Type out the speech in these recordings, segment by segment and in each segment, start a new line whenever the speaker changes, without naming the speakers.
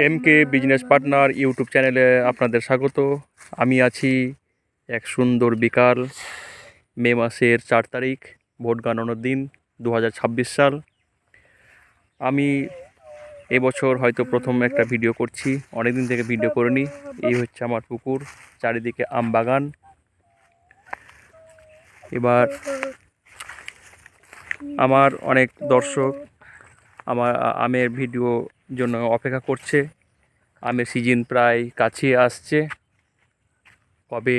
এমকে business partner YouTube চ্যানেলে আপনাদের স্বাগত। আমি আছি এক সুন্দর বিকাল, মে মাসের 4 তারিখ, ভোট গণনার দিন 2026 সাল। আমি এবছর হয়তো প্রথম একটা ভিডিও করছি, অনেকদিন থেকে ভিডিও করিনি। এই হচ্ছে আমার পুকুর, চারিদিকে আম বাগান। এবার আমার অনেক দর্শক আমার আমের ভিডিও জন্য অপেক্ষা করছে। আমের সিজন প্রায় কাছে আসছে, কবে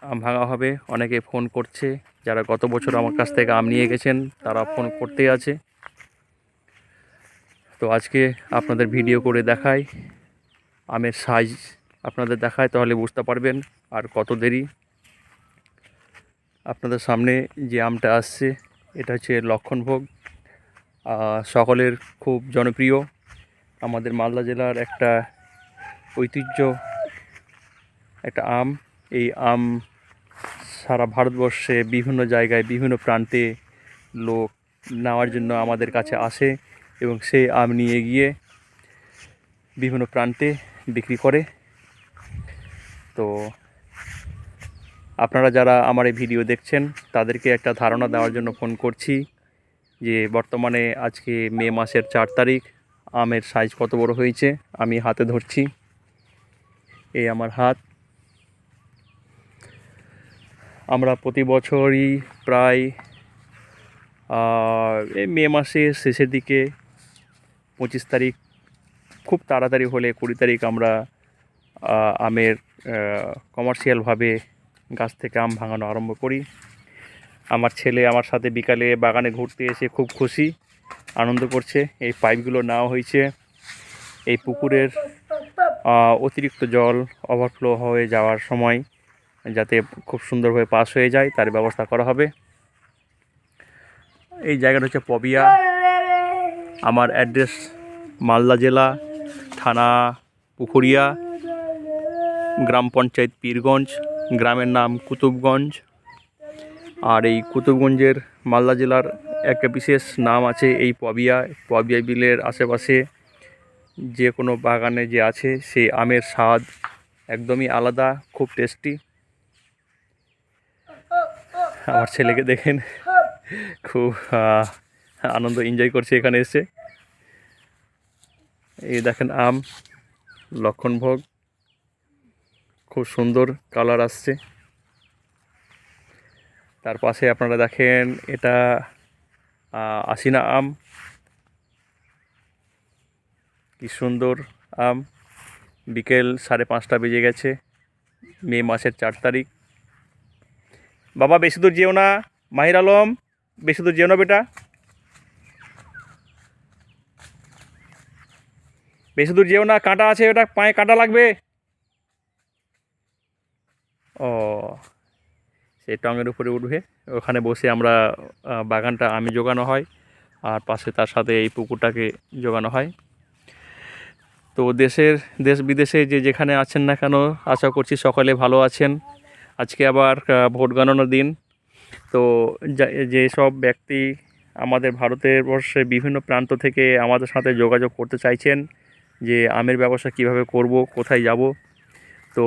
আম ভাঙা হবে অনেকে ফোন করছে। যারা গত বছর আমার কাছ থেকে আম নিয়ে গেছেন তারা ফোন করতেই আছে। তো আজকে আপনাদের ভিডিও করে দেখাই, আমের সাইজ আপনাদের দেখায়, তাহলে বুঝতে পারবেন আর কত দেরি। আপনাদের সামনে যে আমটা আসছে এটা হচ্ছে লক্ষণভোগ, সকলের খুব জনপ্রিয়, আমাদের মালদা জেলার একটা ঐতিহ্য একটা আম। এই আম সারা ভারতবর্ষে বিভিন্ন জায়গায় বিভিন্ন প্রান্তে লোক নেওয়ার জন্য আমাদের কাছে আসে এবং সেই আম নিয়ে গিয়ে বিভিন্ন প্রান্তে বিক্রি করে। তো আপনারা যারা আমার এই ভিডিও দেখছেন তাদেরকে একটা ধারণা দেওয়ার জন্য ফোন করছি যে বর্তমানে আজকে মে মাসের 4 তারিখ, আমের সাইজ কত বড় হয়েছে আমি হাতে ধরছি। এই আমার হাত। আমরা প্রতি বছরই প্রায় এই মে মাসের শেষের দিকে 25 তারিখ, খুব তাড়াতাড়ি হলে 20 তারিখ আমরা আমের কমার্শিয়ালভাবে গাছ থেকে আম ভাঙানো আরম্ভ করি। আমার ছেলে আমার সাথে বিকালে বাগানে ঘুরতে এসে খুব খুশি, আনন্দ করছে। এই পাইপগুলো নেওয়া হয়েছে, এই পুকুরের অতিরিক্ত জল ওভারফ্লো হয়ে যাওয়ার সময় যাতে খুব সুন্দরভাবে পাস হয়ে যায় তার ব্যবস্থা করা হবে। এই জায়গাটা হচ্ছে পবিয়া। আমার অ্যাড্রেস মালদা জেলা, থানা পুকুরিয়া, গ্রাম পঞ্চায়েত পীরগঞ্জ, গ্রামের নাম কুতুবগঞ্জ। আর এই কুতুবগঞ্জের মালদা জেলার একটা বিশেষ নাম আছে এই পবিয়া বিলের আশেপাশে যে কোনো বাগানে যে আছে সেই আমের স্বাদ একদমই আলাদা, খুব টেস্টি। আমার ছেলেকে দেখেন খুব আনন্দ এনজয় করছে এখানে এসে। এই দেখেন আম লক্ষণভোগ, খুব সুন্দর কালার আসছে। তার পাশে আপনারা দেখেন এটা আশিনা আম, কি সুন্দর আম। বিকেল 5:30 বেজে গেছে, মে মাসের 4 তারিখ। বাবা বেশি দূর যেও না, মাহির আলম বেশি দূর যেও না বেটা, বেশি দূর যেও না, কাঁটা আছে, ওটা পায়ে কাঁটা লাগবে। ও সেই টঙের উপরে উঠবে, ওখানে বসে আমরা বাগানটা আমি জোগানো হয়, আর পাশে তার সাথে এই পুকুরটাকে জোগানো হয়। তো দেশ বিদেশে যে যেখানে আছেন না কেন, আশা করছি সকলে ভালো আছেন। আজকে আবার ভোট গণনার দিন। তো যেসব ব্যক্তি আমাদের ভারতের বর্ষে বিভিন্ন প্রান্ত থেকে আমাদের সাথে যোগাযোগ করতে চাইছেন যে আমের ব্যবসা কিভাবে করব, কোথায় যাব, তো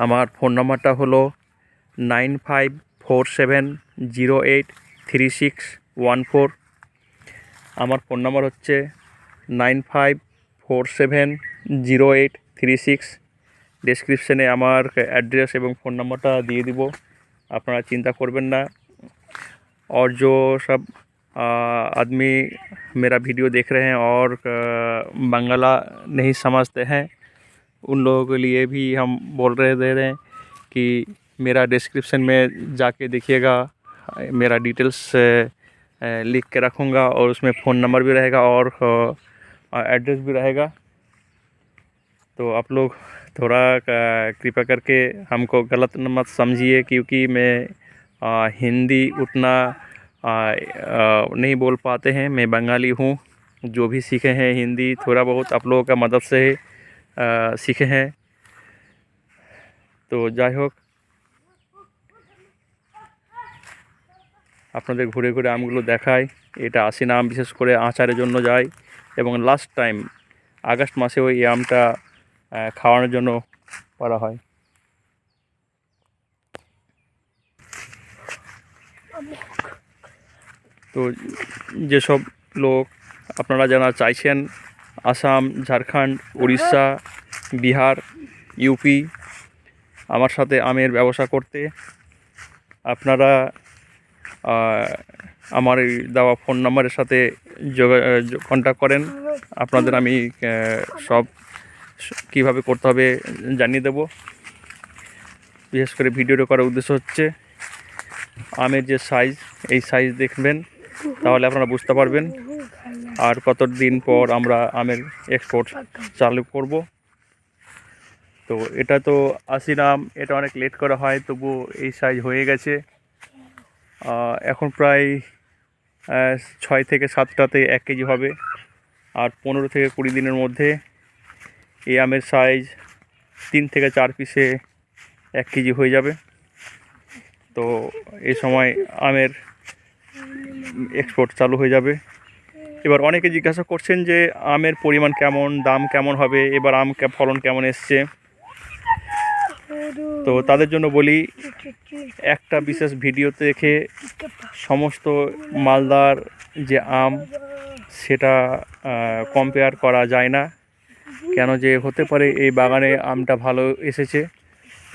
আমার ফোন নাম্বারটা হলো 9547083614। আমার ফোন নাম্বার হচ্ছে 95470836। ডেসক্রিপশানে আমার অ্যাড্রেস এবং ফোন নাম্বারটা দিয়ে দিব, আপনারা चिंता করবেন না। और जो सब आदमी मेरा वीडियो देख रहे हैं और बांग्ला नहीं समझते हैं, उन लोगों के लिए भी हम दे रहे हैं कि मेरा डिस्क्रिप्शन में जाके देखिएगा, मेरा डिटेल्स लिख के रखूँगा और उसमें फ़ोन नंबर भी रहेगा और एड्रेस भी रहेगा। तो आप लोग थोड़ा कृपया करके हमको गलत मत समझिए, क्योंकि मैं हिंदी उतना नहीं बोल पाते हैं। मैं बंगाली हूँ, जो भी सीखे हैं हिंदी थोड़ा बहुत आप लोगों का मदद से सीखे हैं। তো যাই হোক, আপনাদের ঘুরে ঘুরে আমগুলো দেখায়। এটা আশিনা আম বিশেষ করে আচারের জন্য যায়, এবং লাস্ট টাইম আগস্ট মাসেও এই আমটা খাওয়ানোর জন্য করা হয়। তো যেসব লোক আপনারা যারা চাইছেন আসাম, ঝাড়খণ্ড, উড়িষ্যা, বিহার, ইউপি আমার সাথে আমের ব্যবসা করতে, আপনারা আমার এই দেওয়া ফোন নাম্বারের সাথে কন্ট্যাক্ট করেন। আপনাদের আমি সব কীভাবে করতে হবে জানিয়ে দেব। বিশেষ করে ভিডিওটা করার উদ্দেশ্য হচ্ছে আমের যে সাইজ, এই সাইজ দেখবেন, তাহলে আপনারা বুঝতে পারবেন আর কত দিন পর আমরা আমের এক্সপোর্ট চালু করব। তো এটা তো আশির আম, এটা অনেক লেট করা হয়, তবু এই সাইজ হয়ে গেছে। এখন প্রায় 6 থেকে 7টাতে 1 কেজি হবে, আর 15 থেকে 20 দিনের মধ্যে এই আমের সাইজ 3 থেকে 4 পিসে 1 কেজি হয়ে যাবে। তো এই সময় আমের এক্সপোর্ট চালু হয়ে যাবে। এবার অনেকে জিজ্ঞাসা করছেন যে আমের পরিমাণ কেমন, দাম কেমন হবে, এবার আম ফলন কেমন এসছে। তো তাদের জন্য বলি, একটা বিশেষ ভিডিওতে দেখে সমস্ত মালদার যে আম সেটা কম্পেয়ার করা যায় না। কেন যে হতে পারে এই বাগানে আমটা ভালো এসেছে,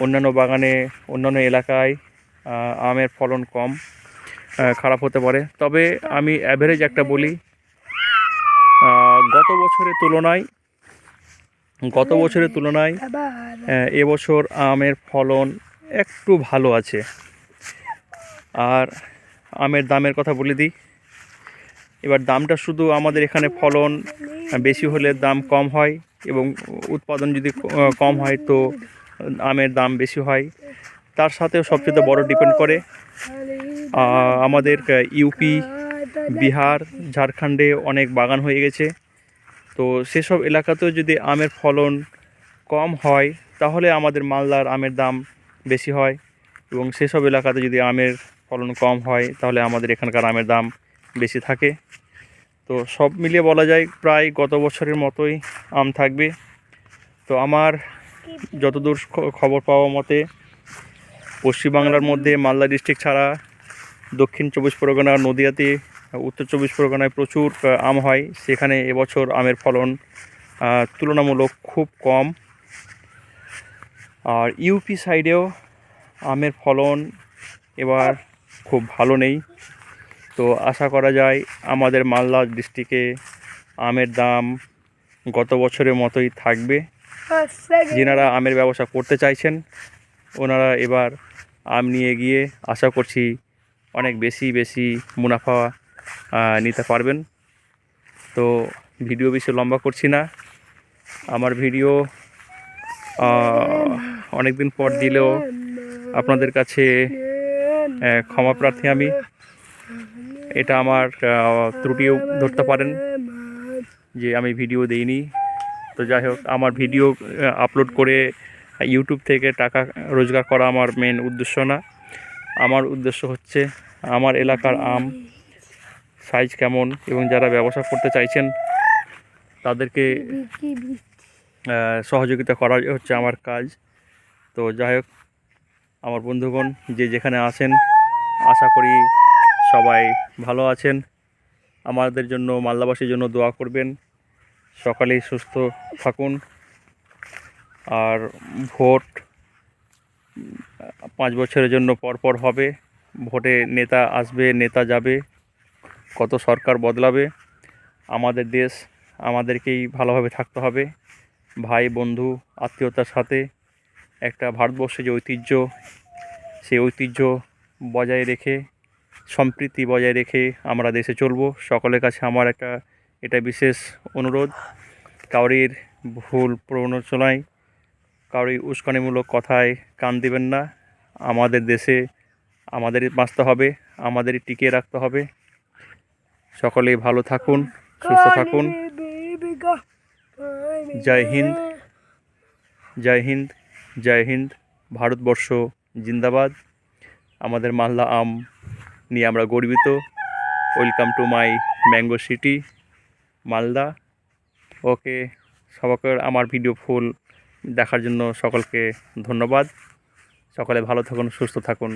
অন্যান্য বাগানে, অন্যান্য এলাকায় আমের ফলন কম, খারাপ হতে পারে। তবে আমি অ্যাভারেজ একটা বলি, গত বছরের তুলনায় এবছর আমের ফলন একটু ভালো আছে। আর আমের দামের কথা বলে দিই। এবার দামটা শুধু আমাদের এখানে ফলন বেশি হলে দাম কম হয়, এবং উৎপাদন যদি কম হয় তো আমের দাম বেশি হয়। তার সাথেও সবচেয়ে বড় ডিপেন্ড করে আমাদের ইউপি, বিহার, ঝাড়খণ্ডে অনেক বাগান হয়ে গেছে। তো সেসব এলাকাতেও যদি আমের ফলন কম হয় তাহলে আমাদের মালদার আমের দাম বেশি হয়, এবং সেসব এলাকাতে যদি আমের ফলন কম হয় তাহলে আমাদের এখানকার আমের দাম বেশি থাকে। তো সব মিলিয়ে বলা যায় প্রায় গত বছরের মতোই আম থাকবে। তো আমার যতদূর খবর পাওয়া মতে পশ্চিমবাংলার মধ্যে মালদা ডিস্ট্রিক্ট ছাড়া দক্ষিণ 24 পরগনা, নদিয়াতে, উত্তর 24 পরগনায় প্রচুর আম হয়। সেখানে এবছর আমের ফলন তুলনামূলক খুব কম। আর ইউপি সাইডেও আমের ফলন এবার খুব ভালো নেই। তো আশা করা যায় আমাদের মালদা ডিস্ট্রিক্টে আমের দাম গত বছরের মতোই থাকবে। যেনারা আমের ব্যবসা করতে চাইছেন ওনারা এবার আম নিয়ে গিয়ে আশা করছি অনেক বেশি মুনাফা নিতে পারবেন। তো ভিডিও বেশি লম্বা করছি না। আমার ভিডিও অনেক দিন পর দিলেও আপনাদের কাছে ক্ষমা প্রার্থী আমি। এটা আমার ত্রুটিও ধরতে পারেন যে আমি ভিডিও দিইনি। তো যাই হোক, আমার ভিডিও আপলোড করে ইউটিউব থেকে টাকা রোজগার করা আমার মেন উদ্দেশ্য না। আমার উদ্দেশ্য হচ্ছে আমার এলাকার আম সাইজ কেমন, এবং যারা ব্যবসা করতে চাইছেন তাদেরকে সহযোগিতা করা হচ্ছে আমার কাজ। তো যাই হোক, আমার বন্ধুগণ যে যেখানে আছেন আশা করি সবাই ভালো আছেন। আমাদের জন্য, মালদাবাসীর জন্য দোয়া করবেন। সকালেই সুস্থ থাকুন। আর ভোট 5 বছরের জন্য পরপর হবে। ভোটে নেতা আসবে, নেতা যাবে, কত সরকার বদলাবে। আমাদের দেশ আমাদেরকেই ভালোভাবে থাকতে হবে, ভাই বন্ধু আত্মীয়তার সাথে। একটা ভারতবর্ষের যে ঐতিহ্য, সেই ঐতিহ্য বজায় রেখে, সম্প্রীতি বজায় রেখে আমরা দেশে চলবো। সকলের কাছে আমার এটা বিশেষ অনুরোধ, কাউরির ভুল প্ররোচনায়, কাউরি উস্কানিমূলক কথায় কান দিবেন না। আমাদের দেশে আমাদেরই বাঁচতে হবে, আমাদেরই টিকিয়ে রাখতে হবে। সকলেই ভালো থাকুন, সুস্থ থাকুন। জয় হিন্দ, জয় হিন্দ, জয় হিন্দ। ভারতবর্ষ জিন্দাবাদ। আমাদের মালদা আম নিয়ে আমরা গর্বিত। Welcome to my mango city Malda. Okay, সবাইকে আমার ভিডিও ফুল দেখার জন্য সকলকে ধন্যবাদ। সকলে ভালো থাকুন, সুস্থ থাকুন।